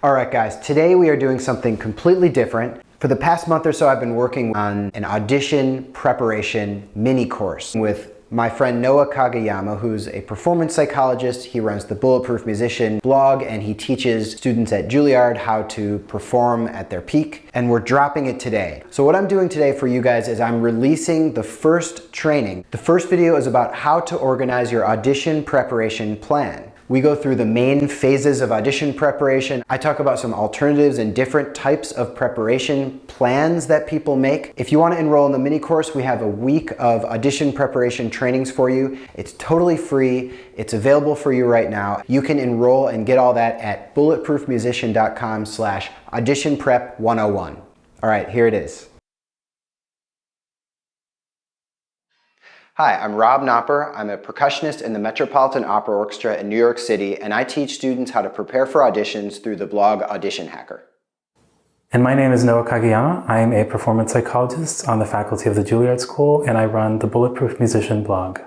All right, guys, today we are doing something completely different. For the past month or so, I've been working on an audition preparation mini course with my friend Noah Kageyama, who's a performance psychologist. He runs the Bulletproof Musician blog, and he teaches students at Juilliard how to perform at their peak, and we're dropping it today. So what I'm doing today for you guys is I'm releasing the first training. The first video is about how to organize your audition preparation plan. We go through the main phases of audition preparation. I talk about some alternatives and different types of preparation plans that people make. If you want to enroll in the mini course, we have a week of audition preparation trainings for you. It's totally free. It's available for you right now. You can enroll and get all that at bulletproofmusician.com/auditionprep101. All right, here it is. Hi, I'm Rob Knopper. I'm a percussionist in the Metropolitan Opera Orchestra in New York City, and I teach students how to prepare for auditions through the blog Audition Hacker. And my name is Noah Kageyama. I am a performance psychologist on the faculty of the Juilliard School, and I run the Bulletproof Musician blog.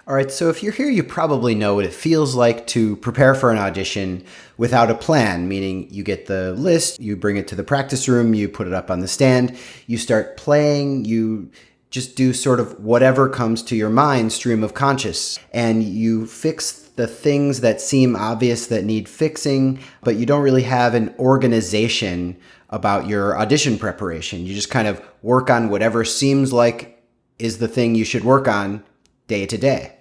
All right, so if you're here, you probably know what it feels like to prepare for an audition without a plan, meaning you get the list, you bring it to the practice room, you put it up on the stand, you start playing, you just do sort of whatever comes to your mind, stream of conscious, and you fix the things that seem obvious that need fixing, but you don't really have an organization about your audition preparation. You just kind of work on whatever seems like is the thing you should work on day to day.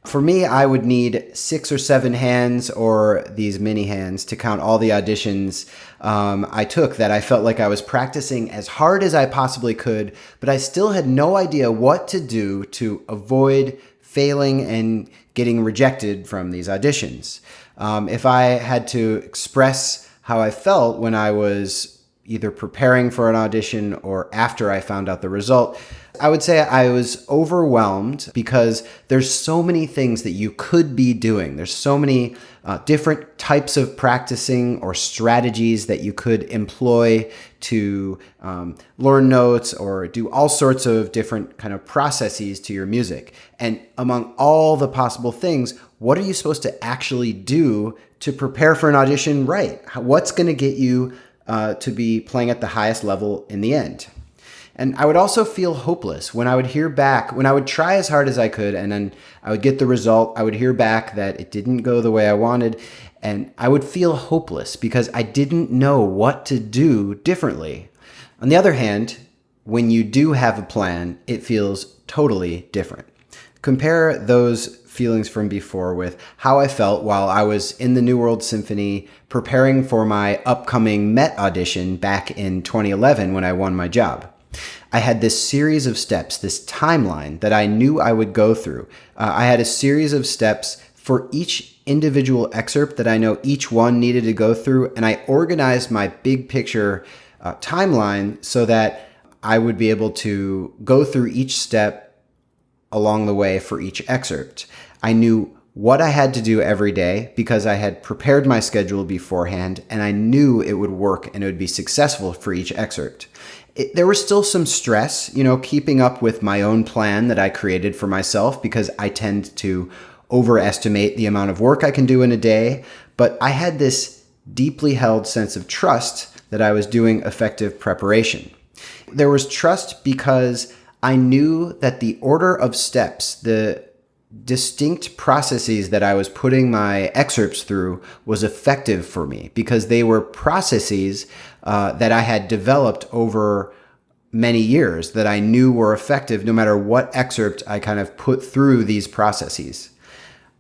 For me, I would need 6 or 7 hands, or these mini hands, to count all the auditions I took that I felt like I was practicing as hard as I possibly could, but I still had no idea what to do to avoid failing and getting rejected from these auditions. If I had to express how I felt when I was either preparing for an audition or after I found out the result, I would say I was overwhelmed because there's so many things that you could be doing. There's so many different types of practicing or strategies that you could employ to learn notes or do all sorts of different kind of processes to your music. And among all the possible things, what are you supposed to actually do to prepare for an audition right? What's going to get you to be playing at the highest level in the end? And I would also feel hopeless when I would hear back, when I would try as hard as I could, and then I would get the result. I would hear back that it didn't go the way I wanted, and I would feel hopeless because I didn't know what to do differently. On the other hand, when you do have a plan, it feels totally different. Compare those feelings from before with how I felt while I was in the New World Symphony preparing for my upcoming Met audition back in 2011 when I won my job. I had this series of steps, this timeline that I knew I would go through. I had a series of steps for each individual excerpt that I know each one needed to go through, and I organized my big picture timeline so that I would be able to go through each step along the way for each excerpt. I knew what I had to do every day because I had prepared my schedule beforehand, and I knew it would work and it would be successful for each excerpt. There was still some stress, keeping up with my own plan that I created for myself because I tend to overestimate the amount of work I can do in a day, but I had this deeply held sense of trust that I was doing effective preparation. There was trust because I knew that the order of steps, the distinct processes that I was putting my excerpts through was effective for me because they were processes that I had developed over many years that I knew were effective no matter what excerpt I kind of put through these processes.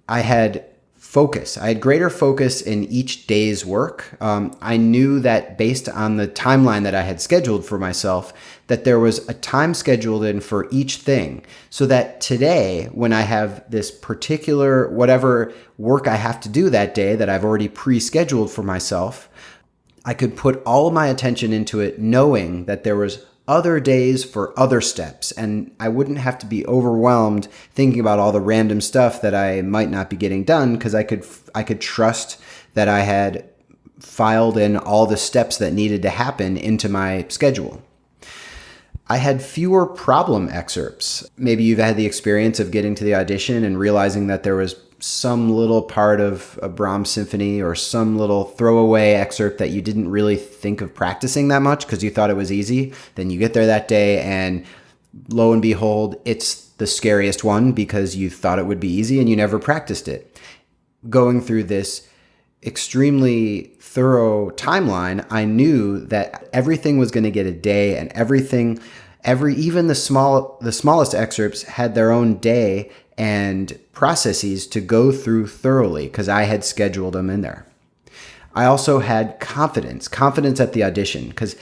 I had focus. I had greater focus in each day's work. I knew that based on the timeline that I had scheduled for myself, that there was a time scheduled in for each thing, so that today, when I have this particular whatever work I have to do that day that I've already pre-scheduled for myself, I could put all of my attention into it knowing that there was other days for other steps, and I wouldn't have to be overwhelmed thinking about all the random stuff that I might not be getting done because I could trust that I had filed in all the steps that needed to happen into my schedule. I had fewer problem excerpts. Maybe you've had the experience of getting to the audition and realizing that there was some little part of a Brahms symphony or some little throwaway excerpt that you didn't really think of practicing that much because you thought it was easy. Then you get there that day and lo and behold, it's the scariest one because you thought it would be easy and you never practiced it. Going through this extremely thorough timeline, I knew that everything was going to get a day, and even the smallest excerpts had their own day and processes to go through thoroughly because I had scheduled them in there. I also had confidence at the audition because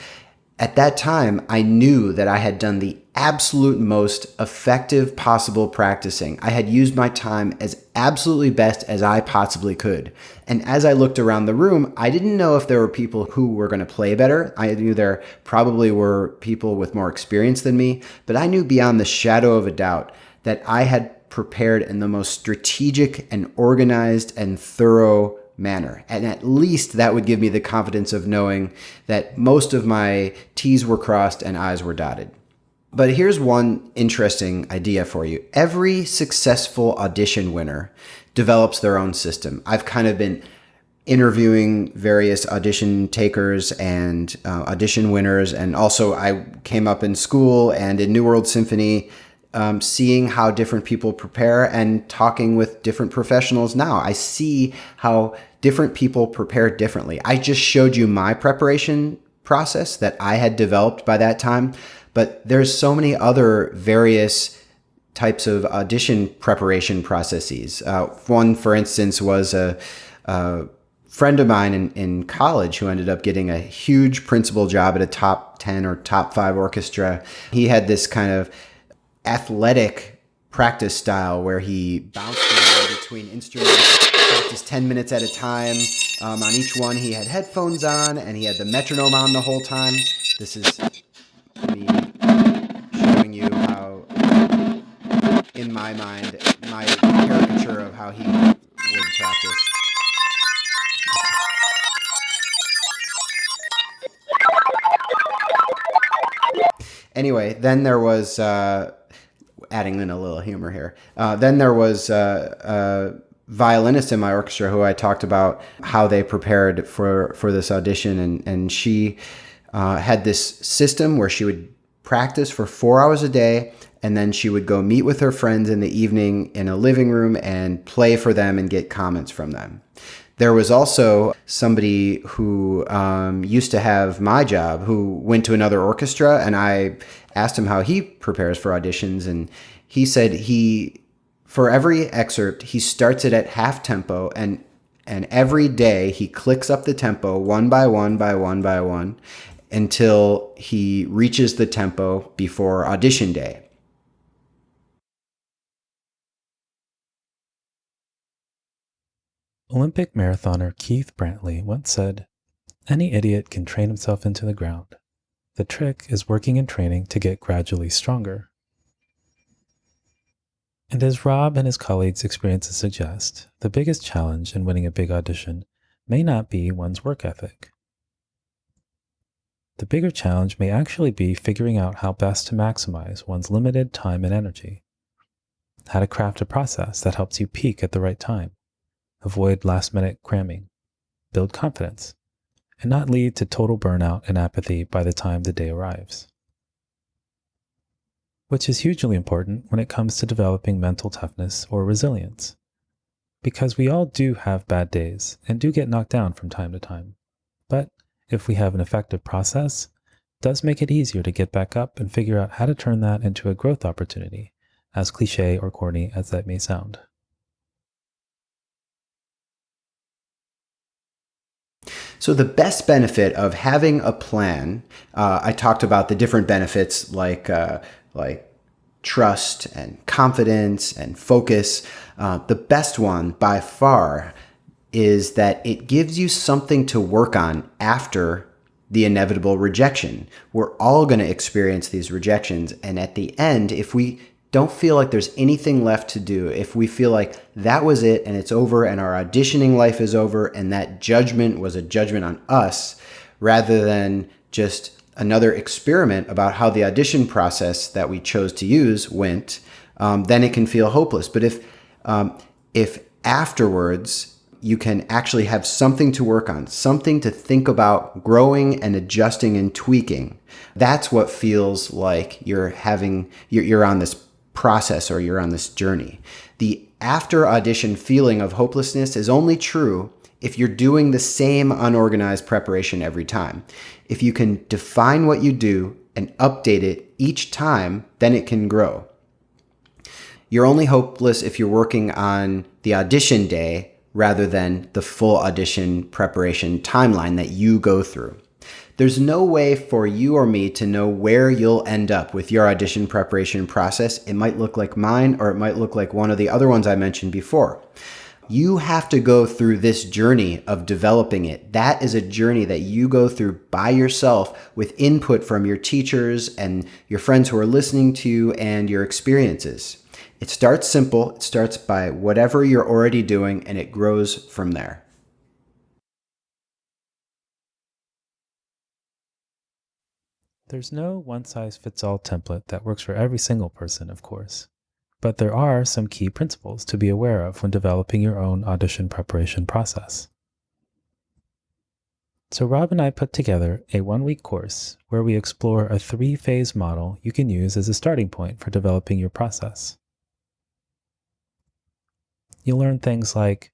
at that time I knew that I had done the absolute most effective possible practicing. I had used my time as absolutely best as I possibly could. And as I looked around the room, I didn't know if there were people who were going to play better. I knew there probably were people with more experience than me, but I knew beyond the shadow of a doubt that I had prepared in the most strategic and organized and thorough manner. And at least that would give me the confidence of knowing that most of my T's were crossed and I's were dotted. But here's one interesting idea for you. Every successful audition winner develops their own system. I've kind of been interviewing various audition takers and audition winners, and also I came up in school and in New World Symphony, seeing how different people prepare and talking with different professionals now. I see how different people prepare differently. I just showed you my preparation process that I had developed by that time, but there's so many other various types of audition preparation processes. One, for instance, was a friend of mine in college who ended up getting a huge principal job at a top 10 or top 5 orchestra. He had this kind of athletic practice style where he bounced around between instruments, practiced 10 minutes at a time. On each one, he had headphones on and he had the metronome on the whole time. This is me showing you how, in my mind, my caricature of how he would practice. Anyway, then there was, adding in a little humor here, then there was a violinist in my orchestra who I talked about how they prepared for this audition, and she had this system where she would practice for 4 hours a day, and then she would go meet with her friends in the evening in a living room and play for them and get comments from them. There was also somebody who used to have my job who went to another orchestra, and I asked him how he prepares for auditions, and he said for every excerpt, he starts it at half tempo, and every day he clicks up the tempo one by one by one by one until he reaches the tempo before audition day. Olympic marathoner Keith Brantley once said, "Any idiot can train himself into the ground. The trick is working and training to get gradually stronger." And as Rob and his colleagues' experiences suggest, the biggest challenge in winning a big audition may not be one's work ethic. The bigger challenge may actually be figuring out how best to maximize one's limited time and energy, how to craft a process that helps you peak at the right time, avoid last-minute cramming, build confidence, and not lead to total burnout and apathy by the time the day arrives. Which is hugely important when it comes to developing mental toughness or resilience, because we all do have bad days and do get knocked down from time to time. But if we have an effective process, it does make it easier to get back up and figure out how to turn that into a growth opportunity, as cliche or corny as that may sound. So the best benefit of having a plan, I talked about the different benefits like trust and confidence and focus. The best one by far is that it gives you something to work on after the inevitable rejection. We're all going to experience these rejections. And at the end, if we don't feel like there's anything left to do, if we feel like that was it and it's over and our auditioning life is over and that judgment was a judgment on us rather than just another experiment about how the audition process that we chose to use went, then it can feel hopeless. But if afterwards you can actually have something to work on, something to think about growing and adjusting and tweaking, that's what feels like you're on this process or you're on this journey. The after audition feeling of hopelessness is only true if you're doing the same unorganized preparation every time. If you can define what you do and update it each time, then it can grow. You're only hopeless if you're working on the audition day rather than the full audition preparation timeline that you go through. There's no way for you or me to know where you'll end up with your audition preparation process. It might look like mine, or it might look like one of the other ones I mentioned before. You have to go through this journey of developing it. That is a journey that you go through by yourself with input from your teachers and your friends who are listening to you and your experiences. It starts simple. It starts by whatever you're already doing, and it grows from there. There's no one-size-fits-all template that works for every single person, of course. But there are some key principles to be aware of when developing your own audition preparation process. So Rob and I put together a 1-week course where we explore a 3-phase model you can use as a starting point for developing your process. You'll learn things like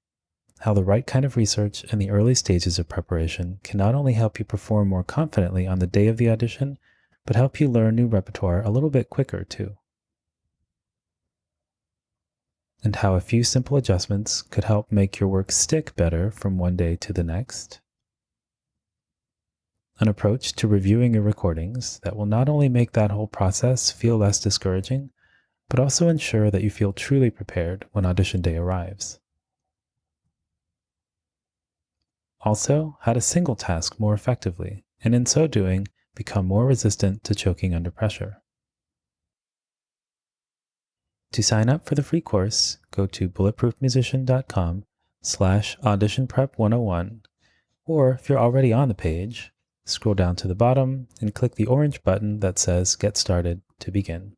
how the right kind of research in the early stages of preparation can not only help you perform more confidently on the day of the audition, but help you learn new repertoire a little bit quicker too. And how a few simple adjustments could help make your work stick better from one day to the next. An approach to reviewing your recordings that will not only make that whole process feel less discouraging, but also ensure that you feel truly prepared when audition day arrives. Also, how to single task more effectively, and in so doing, become more resistant to choking under pressure. To sign up for the free course, go to bulletproofmusician.com/auditionprep101, or if you're already on the page, scroll down to the bottom and click the orange button that says Get Started to begin.